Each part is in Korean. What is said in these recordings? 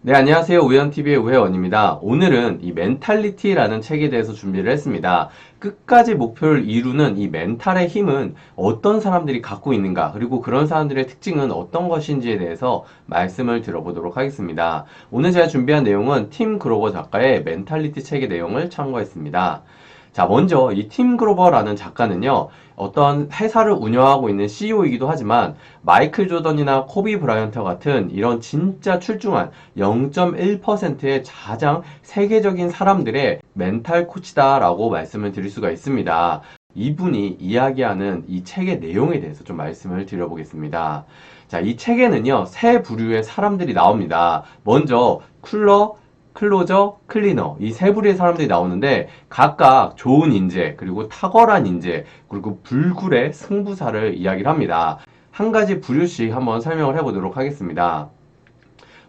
네, 안녕하세요. 우연TV의 우혜원입니다. 오늘은 이 멘탈리티라는 책에 대해서 준비를 했습니다. 끝까지 목표를 이루는 이 멘탈의 힘은 어떤 사람들이 갖고 있는가, 그리고 그런 사람들의 특징은 어떤 것인지에 대해서 말씀을 들어보도록 하겠습니다. 오늘 제가 준비한 내용은 팀 그로버 작가의 멘탈리티 책의 내용을 참고했습니다. 자, 먼저 이 팀 그로버라는 작가는요, 어떤 회사를 운영하고 있는 CEO이기도 하지만 마이클 조던이나 코비 브라이언트 같은 이런 진짜 출중한 0.1%의 가장 세계적인 사람들의 멘탈 코치다라고 말씀을 드릴 수가 있습니다. 이분이 이야기하는 이 책의 내용에 대해서 좀 말씀을 드려보겠습니다. 자, 이 책에는요, 세 부류의 사람들이 나옵니다. 먼저 쿨러, 클로저, 클리너 이 세 부류의 사람들이 나오는데 각각 좋은 인재, 그리고 탁월한 인재, 그리고 불굴의 승부사를 이야기를 합니다. 한 가지 부류씩 한번 설명을 해보도록 하겠습니다.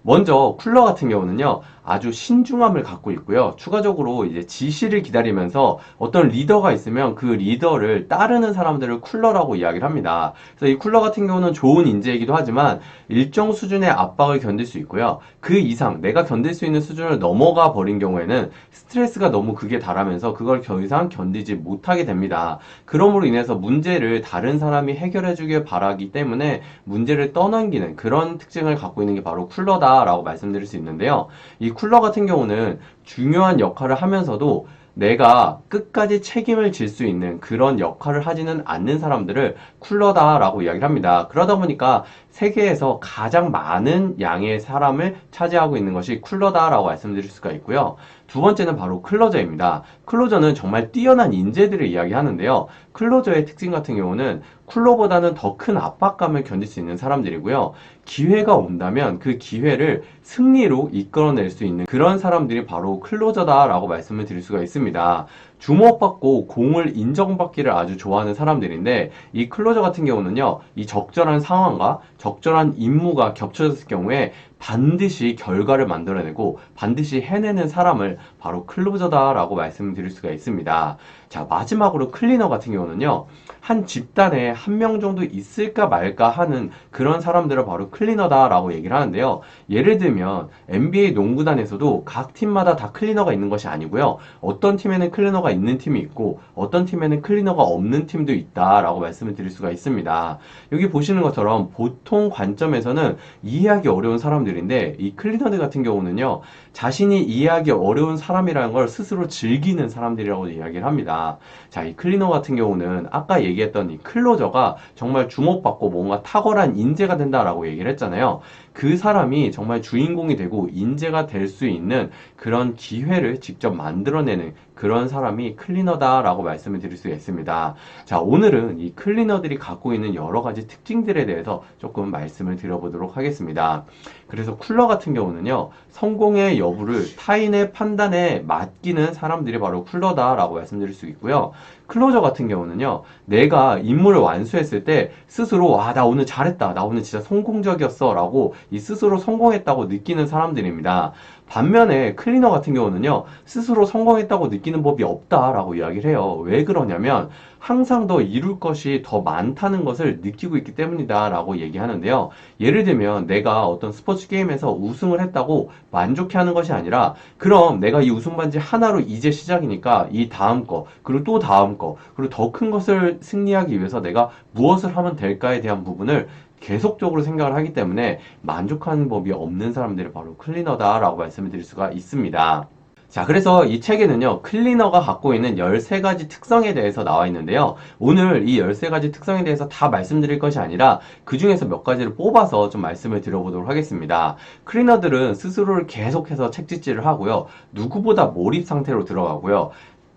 먼저 쿨러 같은 경우는요, 아주 신중함을 갖고 있고요. 추가적으로 이제 지시를 기다리면서 어떤 리더가 있으면 그 리더를 따르는 사람들을 쿨러라고 이야기를 합니다. 그래서 이 쿨러 같은 경우는 좋은 인재이기도 하지만 일정 수준의 압박을 견딜 수 있고요. 그 이상 내가 견딜 수 있는 수준을 넘어가 버린 경우에는 스트레스가 너무 극에 달하면서 그걸 더 이상 견디지 못하게 됩니다. 그러므로 인해서 문제를 다른 사람이 해결해 주길 바라기 때문에 문제를 떠넘기는 그런 특징을 갖고 있는 게 바로 쿨러다라고 말씀드릴 수 있는데요. 이 쿨러 같은 경우는 중요한 역할을 하면서도 내가 끝까지 책임을 질 수 있는 그런 역할을 하지는 않는 사람들을 쿨러다라고 이야기를 합니다. 그러다 보니까 세계에서 가장 많은 양의 사람을 차지하고 있는 것이 쿨러다라고 말씀드릴 수가 있고요. 두 번째는 바로 클로저입니다. 클로저는 정말 뛰어난 인재들을 이야기하는데요. 클로저의 특징 같은 경우는 쿨러보다는 더 큰 압박감을 견딜 수 있는 사람들이고요. 기회가 온다면 그 기회를 승리로 이끌어낼 수 있는 그런 사람들이 바로 클로저다라고 말씀을 드릴 수가 있습니다. 주목받고 공을 인정받기를 아주 좋아하는 사람들인데 이 클로저 같은 경우는요, 이 적절한 상황과 적절한 임무가 겹쳐졌을 경우에 반드시 결과를 만들어내고 반드시 해내는 사람을 바로 클로저다라고 말씀드릴 수가 있습니다. 자, 마지막으로 클리너 같은 경우는요, 한 집단에 한 명 정도 있을까 말까 하는 그런 사람들을 바로 클리너다라고 얘기를 하는데요. 예를 들면 NBA 농구단에서도 각 팀마다 다 클리너가 있는 것이 아니고요. 어떤 팀에는 클리너가 있는 팀이 있고 어떤 팀에는 클리너가 없는 팀도 있다라고 말씀을 드릴 수가 있습니다. 여기 보시는 것처럼 보통 관점에서는 이해하기 어려운 사람들인데 이 클리너들 같은 경우는요, 자신이 이해하기 어려운 사람이라는 걸 스스로 즐기는 사람들이라고 이야기를 합니다. 자, 이 클리너 같은 경우는 아까 얘기했던 이 클로저가 정말 주목받고 뭔가 탁월한 인재가 된다라고 얘기를 했잖아요. 그 사람이 정말 주인공이 되고 인재가 될 수 있는 그런 기회를 직접 만들어내는 그런 사람이 클리너다라고 말씀을 드릴 수가 있습니다. 자, 오늘은 이 클리너들이 갖고 있는 여러 가지 특징들에 대해서 조금 말씀을 드려보도록 하겠습니다. 그래서 쿨러 같은 경우는요, 성공의 여부를 타인의 판단에 맡기는 사람들이 바로 쿨러다라고 말씀드릴 수 있고요. 클로저 같은 경우는요, 내가 임무를 완수했을 때 스스로 와, 나 오늘 잘했다, 나 오늘 진짜 성공적이었어 라고 이 스스로 성공했다고 느끼는 사람들입니다. 반면에 클리너 같은 경우는요, 스스로 성공했다고 느끼는 법이 없다라고 이야기를 해요. 왜 그러냐면 항상 더 이룰 것이 더 많다는 것을 느끼고 있기 때문이다 라고 얘기하는데요. 예를 들면 내가 어떤 스포츠 게임에서 우승을 했다고 만족해하는 것이 아니라, 그럼 내가 이 우승 반지 하나로 이제 시작이니까 이 다음 거, 그리고 또 다음 거, 그리고 더 큰 것을 승리하기 위해서 내가 무엇을 하면 될까에 대한 부분을 계속적으로 생각을 하기 때문에 만족하는 법이 없는 사람들이 바로 클리너다라고 말씀을 드릴 수가 있습니다. 자, 그래서 이 책에는요, 클리너가 갖고 있는 13가지 특성에 대해서 나와 있는데요. 오늘 이 13가지 특성에 대해서 다 말씀드릴 것이 아니라 그 중에서 몇 가지를 뽑아서 좀 말씀을 드려보도록 하겠습니다. 클리너들은 스스로를 계속해서 책짓질을 하고요. 누구보다 몰입 상태로 들어가고요.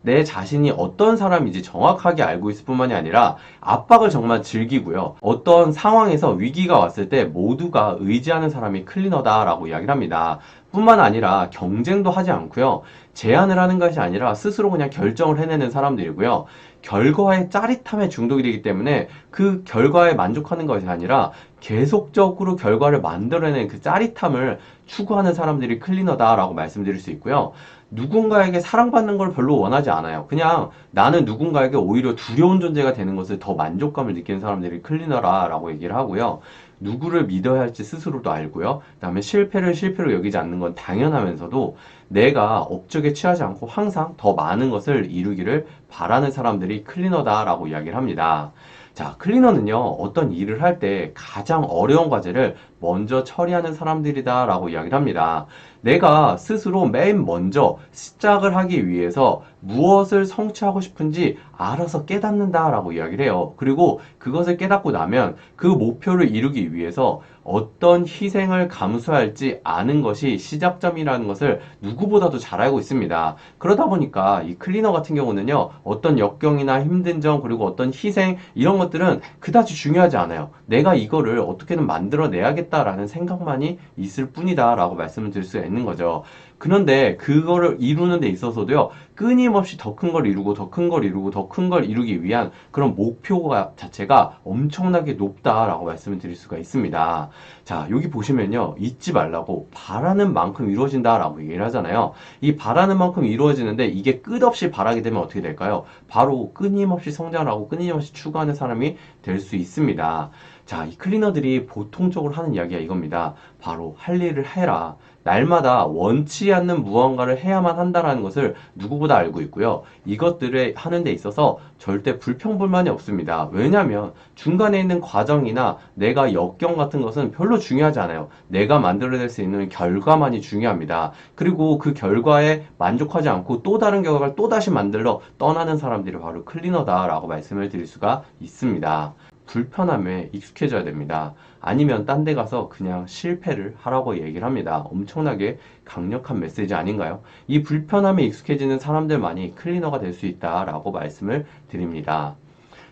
내 자신이 어떤 사람인지 정확하게 알고 있을 뿐만이 아니라 압박을 정말 즐기고요. 어떤 상황에서 위기가 왔을 때 모두가 의지하는 사람이 클리너다라고 이야기를 합니다. 뿐만 아니라 경쟁도 하지 않고요. 제안을 하는 것이 아니라 스스로 그냥 결정을 해내는 사람들이고요. 결과의 짜릿함에 중독이 되기 때문에 그 결과에 만족하는 것이 아니라 계속적으로 결과를 만들어내는 그 짜릿함을 추구하는 사람들이 클리너다라고 말씀드릴 수 있고요. 누군가에게 사랑받는 걸 별로 원하지 않아요. 그냥 나는 누군가에게 오히려 두려운 존재가 되는 것을 더 만족감을 느끼는 사람들이 클리너라라고 얘기를 하고요. 누구를 믿어야 할지 스스로도 알고요. 그다음에 실패를 실패로 여기지 않는 건 당연하면서도 내가 업적에 취하지 않고 항상 더 많은 것을 이루기를 바라는 사람들이 클리너다라고 이야기를 합니다. 자, 클리너는요, 어떤 일을 할 때 가장 어려운 과제를 먼저 처리하는 사람들이다라고 이야기를 합니다. 내가 스스로 맨 먼저 시작을 하기 위해서 무엇을 성취하고 싶은지 알아서 깨닫는다라고 이야기를 해요. 그리고 그것을 깨닫고 나면 그 목표를 이루기 위해서 어떤 희생을 감수할지 아는 것이 시작점이라는 것을 누구보다도 잘 알고 있습니다. 그러다 보니까 이 클리너 같은 경우는요, 어떤 역경이나 힘든 점, 그리고 어떤 희생, 이런 것들은 그다지 중요하지 않아요. 내가 이거를 어떻게든 만들어내야겠다라는 생각만이 있을 뿐이다라고 말씀을 드릴 수가 있는 거죠. 그런데 그거를 이루는 데 있어서도요, 끊임없이 더 큰 걸 이루고 더 큰 걸 이루고 더 큰 걸 이루기 위한 그런 목표가 자체가 엄청나게 높다라고 말씀을 드릴 수가 있습니다. 자, 여기 보시면요, 잊지 말라고 바라는 만큼 이루어진다라고 얘기를 하잖아요. 이 바라는 만큼 이루어지는데 이게 끝없이 바라게 되면 어떻게 될까요? 바로 끊임없이 성장하고 끊임없이 추구하는 사람이 될 수 있습니다. 자, 이 클리너들이 보통적으로 하는 이야기가 이겁니다. 바로 할 일을 해라. 날마다 원치 않는 무언가를 해야만 한다는 것을 누구보다 알고 있고요. 이것들을 하는 데 있어서 절대 불평불만이 없습니다. 왜냐하면 중간에 있는 과정이나 내가 역경 같은 것은 별로 중요하지 않아요. 내가 만들어낼 수 있는 결과만이 중요합니다. 그리고 그 결과에 만족하지 않고 또 다른 결과를 또다시 만들러 떠나는 사람들이 바로 클리너다라고 말씀을 드릴 수가 있습니다. 불편함에 익숙해져야 됩니다. 아니면 딴 데 가서 그냥 실패를 하라고 얘기를 합니다. 엄청나게 강력한 메시지 아닌가요? 이 불편함에 익숙해지는 사람들만이 클리너가 될 수 있다라고 말씀을 드립니다.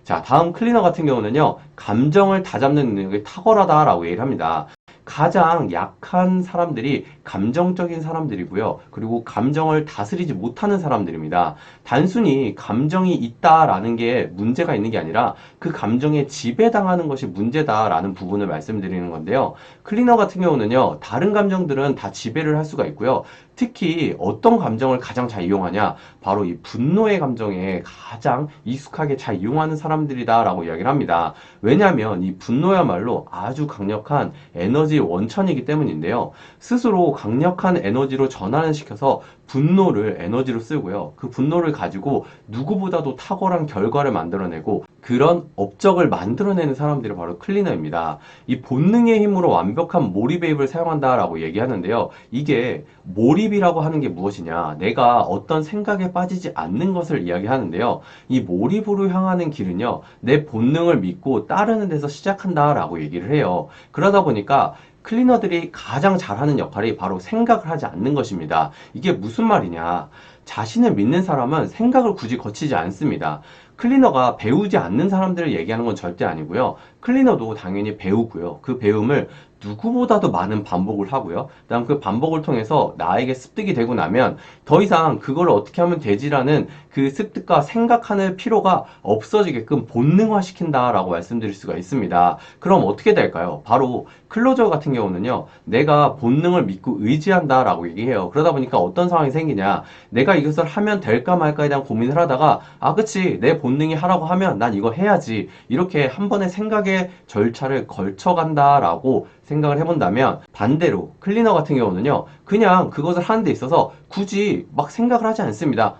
자, 다음 클리너 같은 경우는요, 감정을 다잡는 능력이 탁월하다라고 얘기를 합니다. 가장 약한 사람들이 감정적인 사람들이고요. 그리고 감정을 다스리지 못하는 사람들입니다. 단순히 감정이 있다라는 게 문제가 있는 게 아니라 그 감정에 지배당하는 것이 문제다라는 부분을 말씀드리는 건데요. 클리너 같은 경우는요, 다른 감정들은 다 지배를 할 수가 있고요. 특히 어떤 감정을 가장 잘 이용하냐? 바로 이 분노의 감정에 가장 익숙하게 잘 이용하는 사람들이다라고 이야기를 합니다. 왜냐하면 이 분노야말로 아주 강력한 에너지 원천이기 때문인데요. 스스로 강력한 에너지로 전환을 시켜서 분노를 에너지로 쓰고요. 그 분노를 가지고 누구보다도 탁월한 결과를 만들어내고 그런 업적을 만들어내는 사람들이 바로 클리너입니다. 이 본능의 힘으로 완벽한 몰입앱을 사용한다라고 얘기하는데요. 이게 몰입이라고 하는 게 무엇이냐? 내가 어떤 생각에 빠지지 않는 것을 이야기하는데요. 이 몰입으로 향하는 길은요, 내 본능을 믿고 따르는 데서 시작한다라고 얘기를 해요. 그러다 보니까 클리너들이 가장 잘하는 역할이 바로 생각을 하지 않는 것입니다. 이게 무슨 말이냐? 자신을 믿는 사람은 생각을 굳이 거치지 않습니다. 클리너가 배우지 않는 사람들을 얘기하는 건 절대 아니고요. 클리너도 당연히 배우고요. 그 배움을 누구보다도 많은 반복을 하고요. 그다음 그 반복을 통해서 나에게 습득이 되고 나면 더 이상 그걸 어떻게 하면 되지라는 그 습득과 생각하는 필요가 없어지게끔 본능화시킨다라고 말씀드릴 수가 있습니다. 그럼 어떻게 될까요? 바로 클로저 같은 경우는요, 내가 본능을 믿고 의지한다라고 얘기해요. 그러다 보니까 어떤 상황이 생기냐, 내가 이것을 하면 될까 말까에 대한 고민을 하다가, 아, 그치, 내 본능이 하라고 하면 난 이거 해야지, 이렇게 한 번의 생각의 절차를 걸쳐간다라고 생각을 해본다면, 반대로 클리너 같은 경우는요, 그냥 그것을 하는 데 있어서 굳이 막 생각을 하지 않습니다.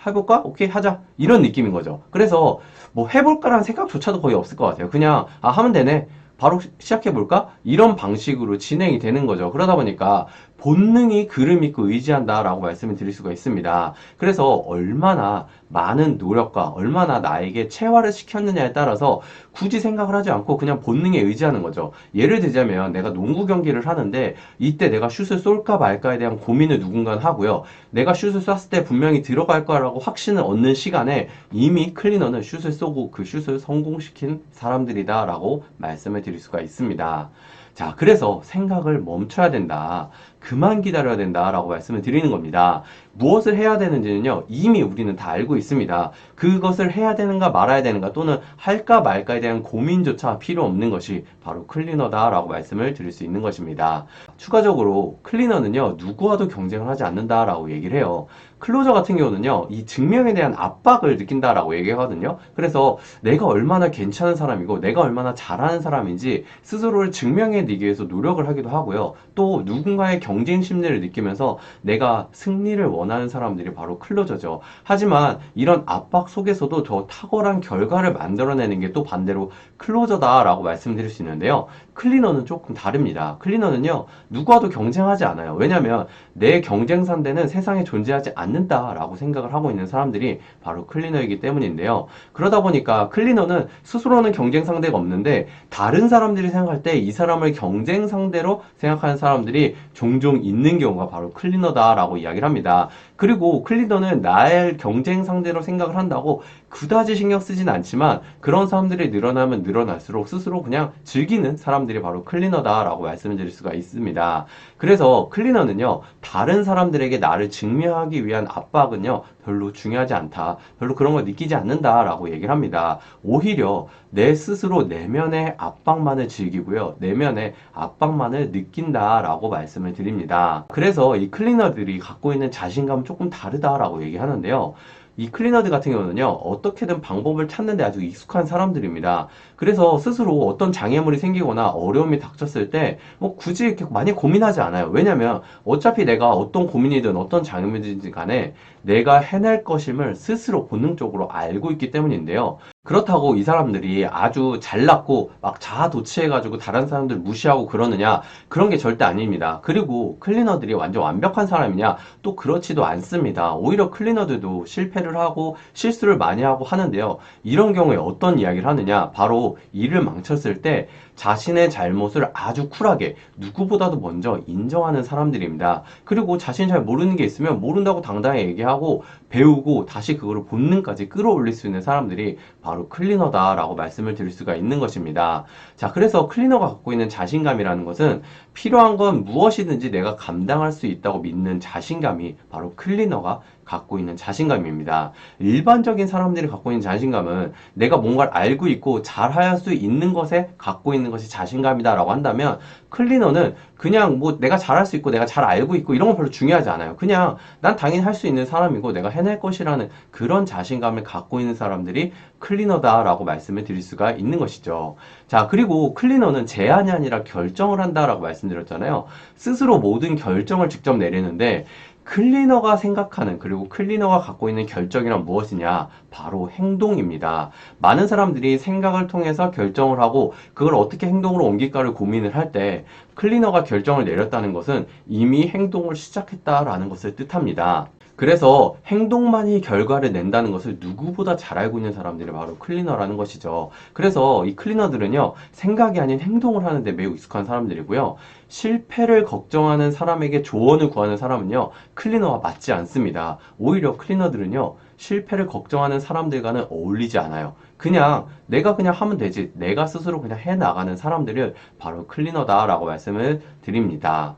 해볼까? 오케이, 하자. 이런 느낌인 거죠. 그래서 뭐 해볼까라는 생각조차도 거의 없을 것 같아요. 그냥 하면 되네. 바로 시작해볼까? 이런 방식으로 진행이 되는 거죠. 그러다 보니까 본능이 그를 믿고 의지한다라고 말씀을 드릴 수가 있습니다. 그래서 얼마나 많은 노력과 얼마나 나에게 체화를 시켰느냐에 따라서 굳이 생각을 하지 않고 그냥 본능에 의지하는 거죠. 예를 들자면 내가 농구 경기를 하는데 이때 내가 슛을 쏠까 말까에 대한 고민을 누군가 하고요. 내가 슛을 쐈을 때 분명히 들어갈 거라고 확신을 얻는 시간에 이미 클리너는 슛을 쏘고 그 슛을 성공시킨 사람들이다라고 말씀을 드릴 수가 있습니다. 자, 그래서 생각을 멈춰야 된다. 그만 기다려야 된다라고 말씀을 드리는 겁니다. 무엇을 해야 되는지는요, 이미 우리는 다 알고 있습니다. 그것을 해야 되는가 말아야 되는가 또는 할까 말까에 대한 고민조차 필요 없는 것이 바로 클리너다라고 말씀을 드릴 수 있는 것입니다. 추가적으로 클리너는요, 누구와도 경쟁을 하지 않는다라고 얘기를 해요. 클로저 같은 경우는요, 이 증명에 대한 압박을 느낀다라고 얘기하거든요. 그래서 내가 얼마나 괜찮은 사람이고 내가 얼마나 잘하는 사람인지 스스로를 증명해내기 위해서 노력을 하기도 하고요. 또 누군가의 경쟁 심리를 느끼면서 내가 승리를 원하는 사람들이 바로 클로저죠. 하지만 이런 압박 속에서도 더 탁월한 결과를 만들어내는 게 또 반대로 클로저다라고 말씀드릴 수 있는데요. 클리너는 조금 다릅니다. 클리너는요, 누구와도 경쟁하지 않아요. 왜냐면 내 경쟁 상대는 세상에 존재하지 않는다라고 생각을 하고 있는 사람들이 바로 클리너이기 때문인데요. 그러다 보니까 클리너는 스스로는 경쟁 상대가 없는데 다른 사람들이 생각할 때 이 사람을 경쟁 상대로 생각하는 사람들이 종종 있는 경우가 바로 클리너다라고 이야기를 합니다. 그리고 클리너는 나의 경쟁 상대로 생각을 한다고 그다지 신경 쓰진 않지만 그런 사람들이 늘어나면 늘어날수록 스스로 그냥 즐기는 사람들이 바로 클리너다라고 말씀을 드릴 수가 있습니다. 그래서 클리너는요, 다른 사람들에게 나를 증명하기 위한 압박은요, 별로 중요하지 않다. 별로 그런 걸 느끼지 않는다라고 얘기를 합니다. 오히려 내 스스로 내면의 압박만을 즐기고요. 내면의 압박만을 느낀다라고 말씀을 드립니다. 그래서 이 클리너들이 갖고 있는 자신감은 조금 다르다라고 얘기하는데요. 이 클리너들 같은 경우는요, 어떻게든 방법을 찾는데 아주 익숙한 사람들입니다. 그래서 스스로 어떤 장애물이 생기거나 어려움이 닥쳤을 때, 뭐 굳이 이렇게 많이 고민하지 않아요. 왜냐면 어차피 내가 어떤 고민이든 어떤 장애물이든 간에 내가 해낼 것임을 스스로 본능적으로 알고 있기 때문인데요. 그렇다고 이 사람들이 아주 잘났고 막 자아도취해가지고 다른 사람들 무시하고 그러느냐? 그런 게 절대 아닙니다. 그리고 클리너들이 완전 완벽한 사람이냐? 또 그렇지도 않습니다. 오히려 클리너들도 실패를 하고 실수를 많이 하고 하는데요. 이런 경우에 어떤 이야기를 하느냐? 바로 일을 망쳤을 때 자신의 잘못을 아주 쿨하게 누구보다도 먼저 인정하는 사람들입니다. 그리고 자신이 잘 모르는 게 있으면 모른다고 당당히 얘기하고 배우고 다시 그거를 본능까지 끌어올릴 수 있는 사람들이 바로 클리너다라고 말씀을 드릴 수가 있는 것입니다. 자, 그래서 클리너가 갖고 있는 자신감이라는 것은 필요한 건 무엇이든지 내가 감당할 수 있다고 믿는 자신감이 바로 클리너가 갖고 있는 자신감입니다. 일반적인 사람들이 갖고 있는 자신감은 내가 뭔가를 알고 있고 잘할 수 있는 것에 갖고 있는 것이 자신감이다라고 한다면 클리너는 그냥 뭐 내가 잘할 수 있고 내가 잘 알고 있고 이런 건 별로 중요하지 않아요. 그냥 난 당연히 할 수 있는 사람이고 내가 해낼 것이라는 그런 자신감을 갖고 있는 사람들이 클리너다라고 말씀을 드릴 수가 있는 것이죠. 자, 그리고 클리너는 제안이 아니라 결정을 한다라고 말씀드렸잖아요. 스스로 모든 결정을 직접 내리는데 클리너가 생각하는 그리고 클리너가 갖고 있는 결정이란 무엇이냐? 바로 행동입니다. 많은 사람들이 생각을 통해서 결정을 하고 그걸 어떻게 행동으로 옮길까를 고민을 할 때 클리너가 결정을 내렸다는 것은 이미 행동을 시작했다라는 것을 뜻합니다. 그래서 행동만이 결과를 낸다는 것을 누구보다 잘 알고 있는 사람들이 바로 클리너라는 것이죠. 그래서 이 클리너들은요, 생각이 아닌 행동을 하는데 매우 익숙한 사람들이고요. 실패를 걱정하는 사람에게 조언을 구하는 사람은요, 클리너와 맞지 않습니다. 오히려 클리너들은요, 실패를 걱정하는 사람들과는 어울리지 않아요. 그냥 내가 그냥 하면 되지. 내가 스스로 그냥 해 나가는 사람들을 바로 클리너다라고 말씀을 드립니다.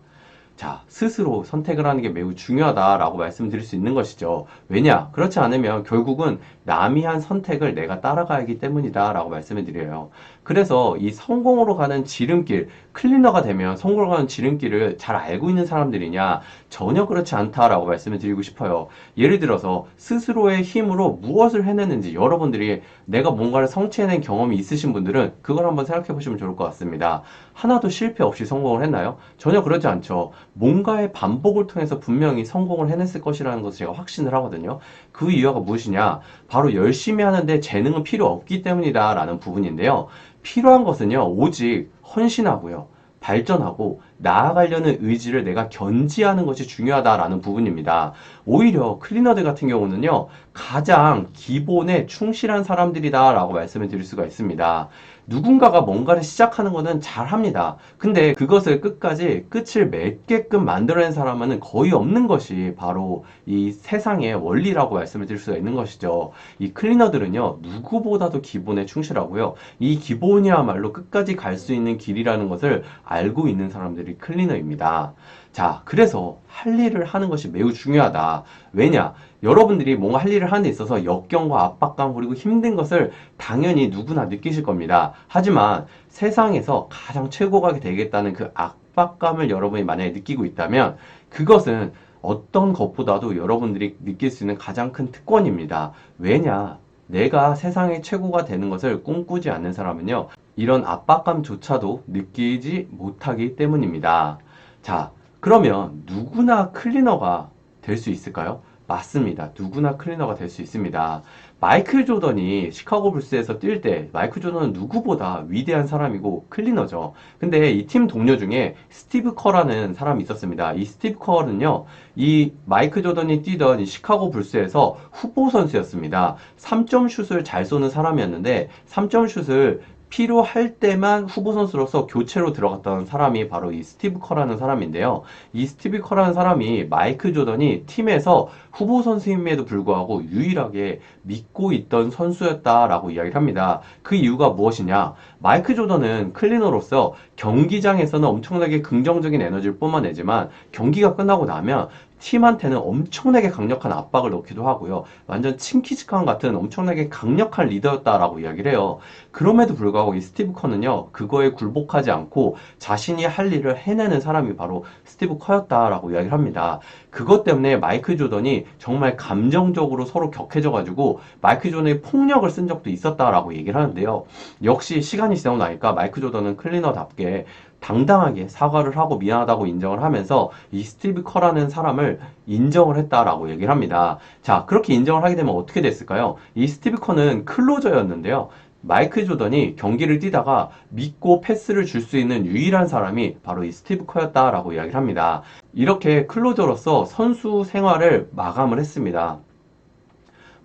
자, 스스로 선택을 하는 게 매우 중요하다라고 말씀드릴 수 있는 것이죠. 왜냐? 그렇지 않으면 결국은 남이 한 선택을 내가 따라가야 하기 때문이다라고 말씀을 드려요. 그래서 이 성공으로 가는 지름길, 클리너가 되면 성공으로 가는 지름길을 잘 알고 있는 사람들이냐? 전혀 그렇지 않다라고 말씀을 드리고 싶어요. 예를 들어서 스스로의 힘으로 무엇을 해내는지 여러분들이 내가 뭔가를 성취해낸 경험이 있으신 분들은 그걸 한번 생각해 보시면 좋을 것 같습니다. 하나도 실패 없이 성공을 했나요? 전혀 그렇지 않죠. 뭔가의 반복을 통해서 분명히 성공을 해냈을 것이라는 것을 제가 확신을 하거든요. 그 이유가 무엇이냐? 바로 열심히 하는데 재능은 필요 없기 때문이다 라는 부분인데요. 필요한 것은요, 오직 헌신하고요, 발전하고 나아가려는 의지를 내가 견지하는 것이 중요하다라는 부분입니다. 오히려 클리너들 같은 경우는요, 가장 기본에 충실한 사람들이다라고 말씀을 드릴 수가 있습니다. 누군가가 뭔가를 시작하는 것은 잘합니다. 근데 그것을 끝까지 끝을 맺게끔 만들어낸 사람은 거의 없는 것이 바로 이 세상의 원리라고 말씀을 드릴 수가 있는 것이죠. 이 클리너들은요, 누구보다도 기본에 충실하고요. 이 기본이야말로 끝까지 갈 수 있는 길이라는 것을 알고 있는 사람들이 클리너입니다. 자, 그래서 할 일을 하는 것이 매우 중요하다. 왜냐? 여러분들이 뭔가 할 일을 하는 데 있어서 역경과 압박감 그리고 힘든 것을 당연히 누구나 느끼실 겁니다. 하지만 세상에서 가장 최고가 되겠다는 그 압박감을 여러분이 만약에 느끼고 있다면 그것은 어떤 것보다도 여러분들이 느낄 수 있는 가장 큰 특권입니다. 왜냐? 내가 세상의 최고가 되는 것을 꿈꾸지 않는 사람은요, 이런 압박감조차도 느끼지 못하기 때문입니다. 자, 그러면 누구나 클리너가 될 수 있을까요? 맞습니다. 누구나 클리너가 될 수 있습니다. 마이클 조던이 시카고 불스에서 뛸 때 마이클 조던은 누구보다 위대한 사람이고 클리너죠. 근데 이 팀 동료 중에 스티브 커라는 사람이 있었습니다. 이 스티브 커는요, 이 마이클 조던이 뛰던 이 시카고 불스에서 후보 선수였습니다. 3점 슛을 잘 쏘는 사람이었는데 3점 슛을 필요할 때만 후보 선수로서 교체로 들어갔던 사람이 바로 이 스티브 커라는 사람인데요. 이 스티브 커라는 사람이 마이클 조던이 팀에서 후보 선수임에도 불구하고 유일하게 믿고 있던 선수였다라고 이야기를 합니다. 그 이유가 무엇이냐? 마이클 조던은 클리너로서 경기장에서는 엄청나게 긍정적인 에너지를 뿜어내지만 경기가 끝나고 나면 팀한테는 엄청나게 강력한 압박을 넣기도 하고요. 완전 친키즈칸 같은 엄청나게 강력한 리더였다라고 이야기를 해요. 그럼에도 불구하고 이 스티브 커는요, 그거에 굴복하지 않고 자신이 할 일을 해내는 사람이 바로 스티브 커였다라고 이야기를 합니다. 그것 때문에 마이클 조던이 정말 감정적으로 서로 격해져가지고 마이클 조던이 폭력을 쓴 적도 있었다라고 얘기를 하는데요. 역시 시간이 지나고 나니까 마이클 조던은 클리너답게 당당하게 사과를 하고 미안하다고 인정을 하면서 이 스티브 커라는 사람을 인정을 했다라고 얘기를 합니다. 자, 그렇게 인정을 하게 되면 어떻게 됐을까요? 이 스티브 커는 클로저였는데요. 마이클 조던이 경기를 뛰다가 믿고 패스를 줄 수 있는 유일한 사람이 바로 이 스티브 커였다라고 이야기를 합니다. 이렇게 클로저로서 선수 생활을 마감을 했습니다.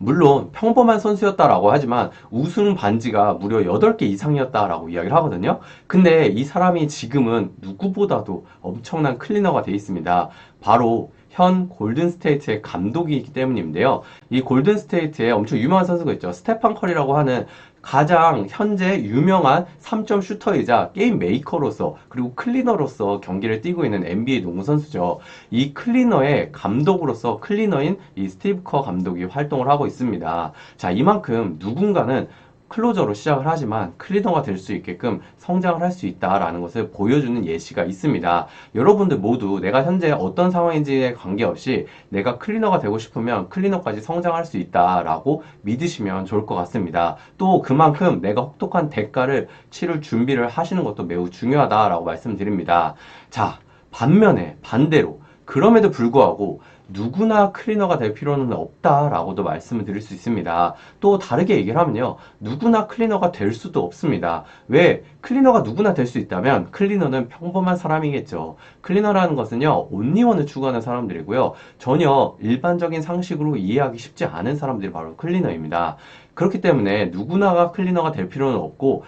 물론 평범한 선수였다라고 하지만 우승 반지가 무려 8개 이상이었다라고 이야기를 하거든요. 근데 이 사람이 지금은 누구보다도 엄청난 클리너가 돼 있습니다. 바로 현 골든스테이트의 감독이기 때문인데요. 이 골든스테이트에 엄청 유명한 선수가 있죠. 스테판 커리라고 하는 가장 현재 유명한 3점 슈터이자 게임 메이커로서 그리고 클리너로서 경기를 뛰고 있는 NBA 농구 선수죠. 이 클리너의 감독으로서 클리너인 이 스티브 커 감독이 활동을 하고 있습니다. 자, 이만큼 누군가는 클로저로 시작을 하지만 클리너가 될 수 있게끔 성장을 할 수 있다라는 것을 보여주는 예시가 있습니다. 여러분들 모두 내가 현재 어떤 상황인지에 관계없이 내가 클리너가 되고 싶으면 클리너까지 성장할 수 있다라고 믿으시면 좋을 것 같습니다. 또 그만큼 내가 혹독한 대가를 치를 준비를 하시는 것도 매우 중요하다라고 말씀드립니다. 자, 반대로 그럼에도 불구하고 누구나 클리너가 될 필요는 없다라고도 말씀을 드릴 수 있습니다. 또 다르게 얘기를 하면요, 누구나 클리너가 될 수도 없습니다. 왜? 클리너가 누구나 될 수 있다면 클리너는 평범한 사람이겠죠. 클리너라는 것은요, 온리원을 추구하는 사람들이고요, 전혀 일반적인 상식으로 이해하기 쉽지 않은 사람들이 바로 클리너입니다. 그렇기 때문에 누구나가 클리너가 될 필요는 없고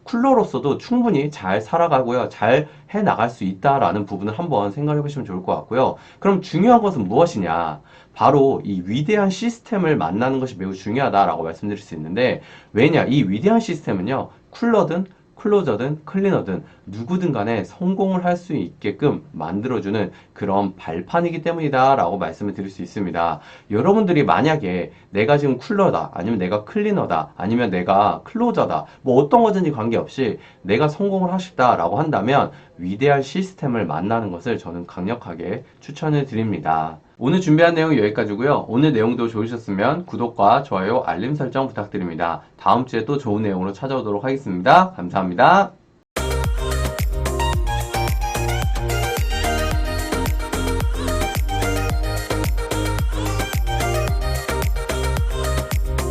쿨러로서도 충분히 잘 살아가고요, 잘 해나갈 수 있다라는 부분을 한번 생각해 보시면 좋을 것 같고요. 그럼 중요한 것은 무엇이냐? 바로 이 위대한 시스템을 만나는 것이 매우 중요하다라고 말씀드릴 수 있는데, 왜냐? 이 위대한 시스템은요, 쿨러든 클로저든 클리너든 누구든 간에 성공을 할 수 있게끔 만들어주는 그런 발판이기 때문이다 라고 말씀을 드릴 수 있습니다. 여러분들이 만약에 내가 지금 쿨러다, 아니면 내가 클리너다, 아니면 내가 클로저다, 뭐 어떤 거든지 관계없이 내가 성공을 하시다 라고 한다면 위대한 시스템을 만나는 것을 저는 강력하게 추천을 드립니다. 오늘 준비한 내용은 여기까지고요. 오늘 내용도 좋으셨으면 구독과 좋아요, 알림 설정 부탁드립니다. 다음 주에 또 좋은 내용으로 찾아오도록 하겠습니다. 감사합니다.